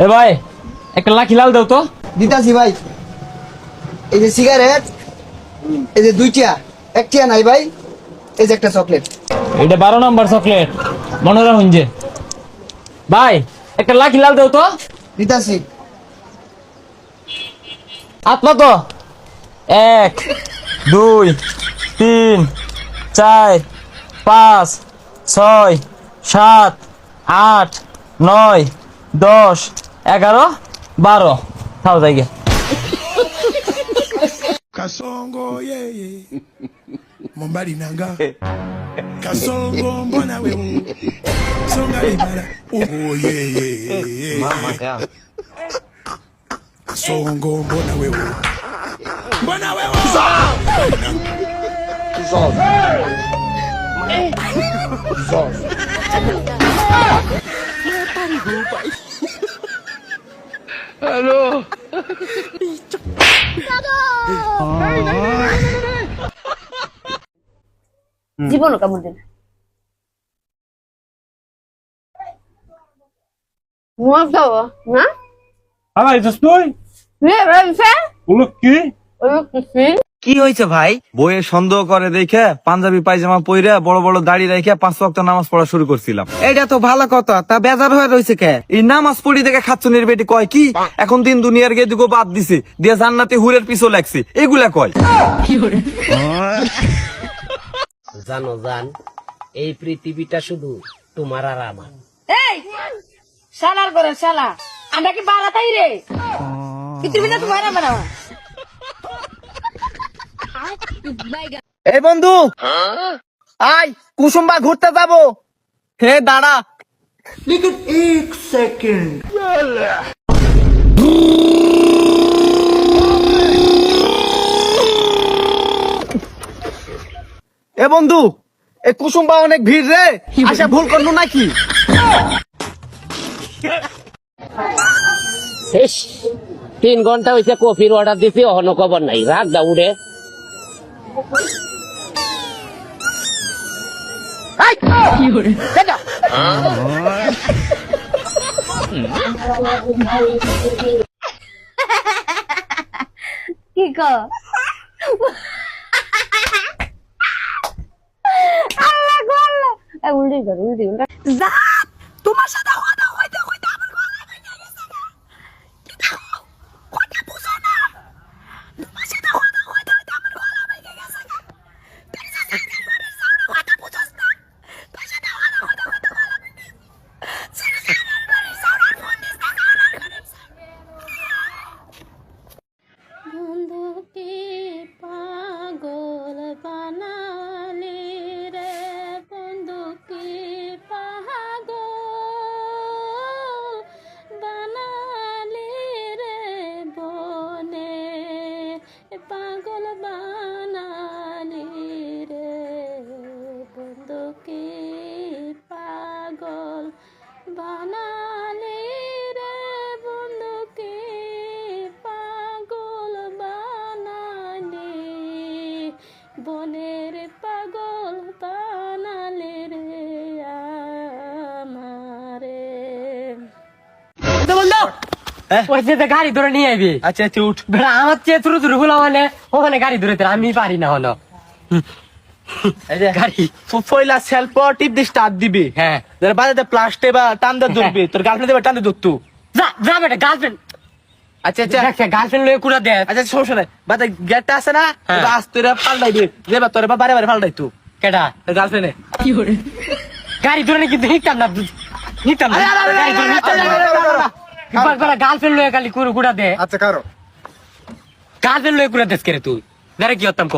এ ভাই একটা লাখি লাল দাও তো। দিতাছি ভাই। এই যে সিগারেট, এই যে দুইটা, একটা নাই ভাই, এই যে একটা চকলেট। এটা 12 নম্বর চকলেট, মনে রাখুন যে। ভাই একটা লাখি লাল দাও তো। দিতাছি। আত্মা তো 1 2 3 4 5 6 7 8 9 10 11 12 থাও যাই গে। Kasongo yeye Mombali nanga Kasongo mbona wewe Songa ibara Oh yeye Mama ya. Kasongo mbona wewe Mbona wewe জীবনও কামড় দেবে মজাও না হালাই যাস তুই? রে রইছে ওগুলো কি? ওই কিছু কি হয়েছে ভাই? বইয়ে সন্দেহ করে দেখে পাঞ্জাবি পায়জামা পরে বড় বড় দাড়ি রেখে 5 ওয়াক্ত নামাজ পড়া শুরু করছিলাম। এটা তো ভালো কথা, তা বেজার হয়ে রয়েছে কে? এই নামাজ পড়ি দেখে খাচ্ছনির বেটি কয় কি এখন দিন দুনিয়ার গে দুগো বাদ দিছে দিয়ে জান্নাতে হুরের পিছু লাগছে এগুলা কয়। জানো জান, এই পৃথিবীটা শুধু তোমার আর আমার। এই শালার করে শালা আমরা কি বাড়াতাই রে পৃথিবীটা তোমার আমার এই বন্ধু আয় কুসুম্বা ঘুরতে যাবো। হে দাঁড়া এ বন্ধু এই কুসুম্বা অনেক ভিড় রে, আচ্ছা ভুল করলো নাকি? শেষ 3 ঘন্টা হয়েছে কফির অর্ডার দিছি, অহনো খবর নাই। রাগ দা উড়ে কি কো আল্লাহ গো আল্লাহ এ উল্টি কর উল্টি যা তোমার সাথে কথা হইতে হইতে আমার গলা ভেঙে গেছে না কথা বুঝো না তোমার সাথে কথা হইতে হইতে আমার গলা ভেঙে গেছে না তুই সাথে কথা বুঝছ না তুই সাথে কথা হইতে হইতে গলা ভেঙে বন্ধুকে পাগল বানালে রে বন্ধুকে পাগল বানালে রে বনে পাগল বানালে রে বন্ধুকে পাগল বানালে রে বন্ধুকে পাগল বানালে বনের পাগল বানালে রে আমারে ওই যে গাড়ি ধরে নিয়ে আইবি। আচ্ছা তুই উঠ। বেড়া আমার চেয়ে ছোট ছোট গুলো মানে ওখানে গাড়ি ধরে আমি পারি না হলো। এই যে গাড়ি পয়লা সেলফ টিপ দিয়ে স্টার্ট দিবি। হ্যাঁ যারা বাজাতে প্লাস্টে বা টান দে ধরবি, তোর গার্লফ্রেন্ড দেবে টান দে ধরতু। যা যা বেটা গার্লফ্রেন্ড। আচ্ছা আচ্ছা গার্লফ্রেন্ড লয়ে কুড়া দে। আচ্ছা সমস্যা নাই, বাজার গেটটা আছে না, হ্যাঁ। আজ তোরা পাল্টাইবি যেবা তোর বারে বারে পাল্টাই তু কেডা তোর গার্লফ্রেন্ডে। গাড়ি ধরে কিন্তু নিতাম না নিতাম না গার্লফ্রেন্ড লয়ে খালি কুড়া দে। আচ্ছা কারো গার্লফ্রেন্ড লয়ে কুড়া দেশ করে তুই ধরে কি হতাম ক।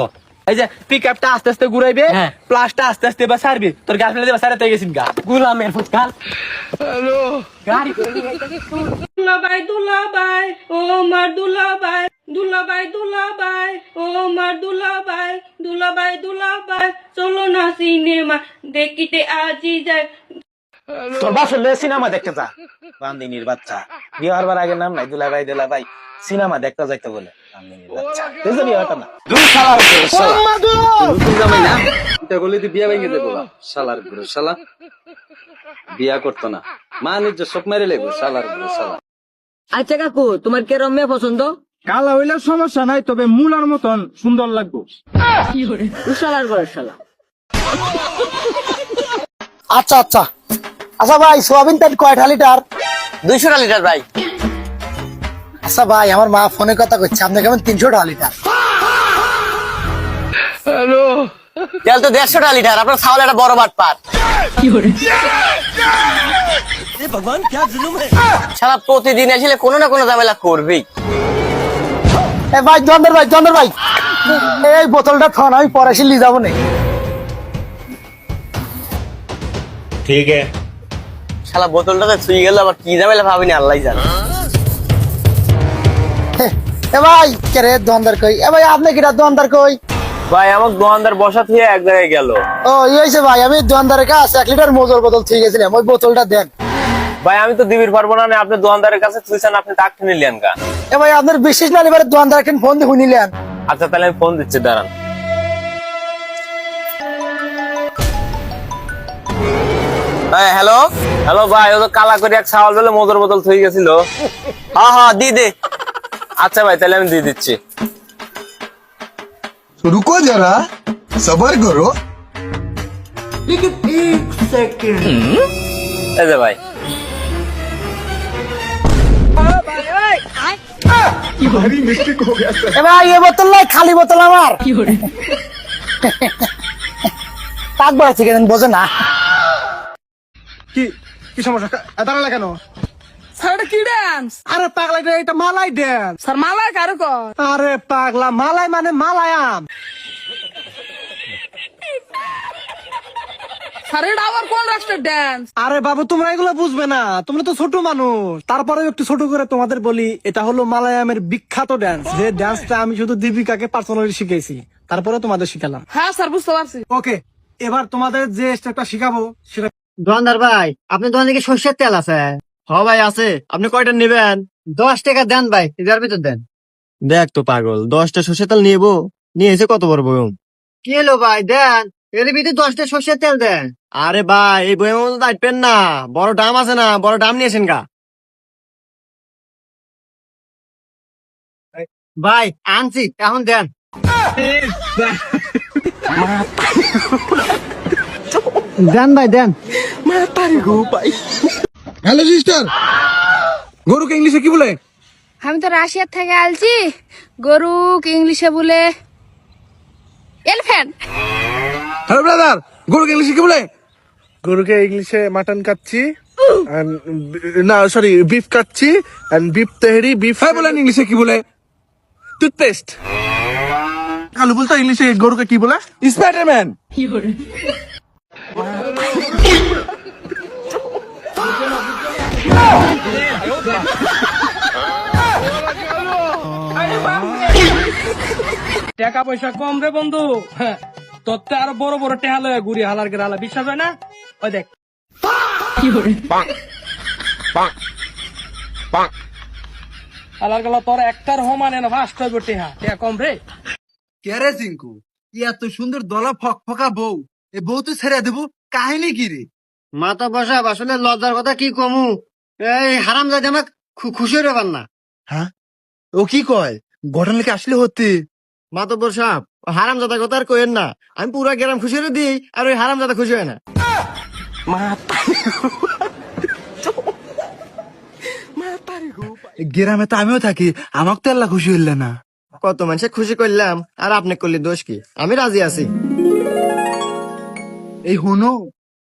এই যে পিক আপটা আস্তে আস্তে ঘুরাইবে, হ্যাঁ। প্লাসটা আস্তে আস্তে বা সারবি, তোর গার্লফ্রেন্ড দেবা সারাতে গেছিন গা। গুলামের ফুটকাল গাড়ি দুলাবাই দুলাবাই ও মার দুলাবাই দুলাবাই দুলাবাই ও মার দুলাবাই দুলাবাই দুলাবাই চলো না সিনেমা দেখিতে আজি যায়। তোর বাসা লয়ে সিনেমা দেখতে যা, বান্দিনীর বাচ্চা। বিয়ে হওয়ার আগে নাম নাই দুলাভাই দুলাভাই, সিনেমা দেখতে যাইতে বলে বান্দিনীর বাচ্চা। তুই বিয়ে হতো না দুই শালা হইছে শালা নতুন জামাই না, এটা বলে তুই বিয়ে ভেঙে দেবো শালার গুরু শালা। বিয়া করতো না, মানুষ যে সব মেরে লেগো শালার গুরু শালা। আচ্ছা কাকু, তোমার কেরম মেয়ে পছন্দ? কালা হইলে সমস্যা নাই, তবে মুলার মতন সুন্দর লাগবো। উশালার করে শালা। আচ্ছা আচ্ছা আচ্ছা ভাই, সোয়াবিন তেল কয়টা লিটার? 200 লিটার ভাই। আচ্ছা ভাই, আমার মা ফোনে কথা কইছে, আপনি কেমন 300 লিটার? তেল তো 150 লিটার, আপনার ছাওয়াল একটা বড় বাট পার। সারা প্রতিদিন আসলে কোনো না কোনো ঝামেলা করবেই। এ ভাই জন্দর ভাই এই বোতলটা থন, আমি পরে এসে নিয়ে যাবো না। শালা বোতলটাতে ছুঁয়ে গেল, আবার কি ঝামেলা ভাবিনি আল্লাহ জানে। এ ভাই কে রে দোকানদার কই? এ ভাই আপনি কিটা দোকানদার কই? ভাই আমার দোকানদার বসা থেকে এক জায়গায় গেল। ও এই হইছে ভাই, আমি দোকানদারের কাছে 1 লিটার মজুর বোতল ঠিক গেছিলাম, ওই বোতলটা দেন। ভাই আমি তো দিবির পারবো না, আপনি দোকানদারের কাছে ছুঁয়েছেন, আপনি তাকে নিলেন গা। এ ভাই আপনার বিশেষ না এবারে দোকানদার কেন ফোন দিয়ে শুনিলেন? আচ্ছা তাহলে আমি ফোন দিচ্ছি, দাঁড়ান। হ্যাঁ হ্যালো হ্যালো ভাই, ও তো কালা করে এক ছাওয়াল বলে মজুর বোতল থুই গেছিল। হ্যাঁ দি দে। আচ্ছা ভাই তাহলে আমি দিয়ে দিচ্ছি। रुको जरा सबर करो। এই যে ভাই। এ ভাই এই বোতল নাই, খালি বোতল আমার। কাক বাড়াচ্ছে কেন বোঝে না? কি কি সমস্যা? দাঁড়ালে কেন? স্যার কি ডান্স? আরে পাগলা, এটা মালাই ড্যান্স। স্যার মালা কারো কর? আরে পাগলা, মালাই মানে মালায়াম। স্যার এটা আবার কোন রাষ্ট্রের ডান্স? আরে বাবু, তোমরা এগুলো বুঝবে না, তোমরা তো ছোট মানুষ। তারপরে একটু ছোট করে তোমাদের বলি, এটা হলো মালায়ামের বিখ্যাত ডান্স, যে ডান্সটা আমি শুধু দীপিকাকে পার্সোনালি শিখেছি, তারপরে তোমাদের শিখালাম। হ্যাঁ স্যার বুঝতে পারছি। ওকে, এবার তোমাদের যে স্টেপটা শিখাবো সেটা। দোকানদার ভাই, আপনি দোকান থেকে সর্ষের তেল আছে? হ ভাই আছে, আপনি কয়টা নেবেন? 10 টাকা দেন ভাই, এটার ভিতর দেন। দেখ তো পাগল, 10টা সর্ষে তেল নিয়েবো, নিয়ে এসে কত বড় বয়ম। কি হলো ভাই, দেন এর ভিতরে 10টা সর্ষের তেল দেন। আরে ভাই, এই বয়মের মতো দাঁড়বেন না, বড় দাম আছে না, বড় দাম নিয়েছেন গা। ভাই আনছি, এখন দেন। দেন ভাই দেন। हेलो सिस्टर, গরুকে ইংলিশে কি বলে? আমি তো রাশিয়ার থেকে আলছি, গরুক ইংলিশে বলে এলিফ্যান্ট। হ্যালো ব্রাদার, গরুকে ইংলিশে কি বলে? গরুকে ইংলিশে মাটন কাচ্ছি, না sorry beef kacchi, beef tehari, beef. হ্যাঁ বলেন ইংলিশে কি বলে? টুথপেস্ট। কালু বলতো ইংলিশে গরুকে কি বলে? স্পাইডারম্যান। টাকা পয়সা কম রে বন্ধু, তোর তো আরো বড় বড় টেহা লয়ে ঘুরি হালার গে হালা, বিশ্বাস হয় না? ওই দেখ হালার গেল তোর একটার সমানে না, ফার্স্ট হইব টেহা, টেহা কম রে। কে রে জিঙ্কু? কি এত সুন্দর দলা ফকফকা বউ, এই বউ তুই ছেড়ে দেবো, কাহিনী কি রে? মাথা বসা, আসলে লজ্জার কথা কি কমু, এই হারাম জাদি আমাকে খুশি হইতে পার না। হ্যাঁ ও কি কয়? ঘটনা কি আসলে হতে? মাতব্বর সাহেব, হারাম জাদা কথা আর কইেন না, আমি পুরা গ্রাম খুশি হয়ে দিই, আর ওই হারাম জাদা খুশি হয় না। গ্রামে তো আমিও থাকি, আমাকে তো আল্লাহ খুশি হইলে না। কত মানুষে খুশি করলাম, আর আপনি করলে দোষ কি? আমি রাজি আছি। এই হুনো,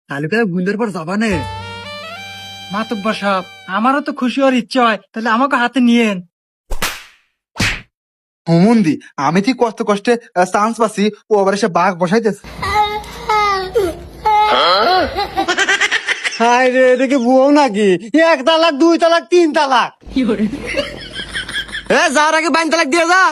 কালকে বুন্দের পর যাবা নে। মাতব্বর সাহেব, আমারও তো খুশি হওয়ার ইচ্ছা হয়, তাহলে আমাকে হাতে নিয়েন। হুমুন্দি, আমি ঠিক কষ্ট কষ্টে চান্স পাচ্ছি, ও আবার এসে বাঘ বসাইতেছে। হাই রে, এদিকে বউ নাকি? 1 তালাক 2 তালাক 3 তালাক। যাওয়ার আগে 5 তালাক দিয়ে যা।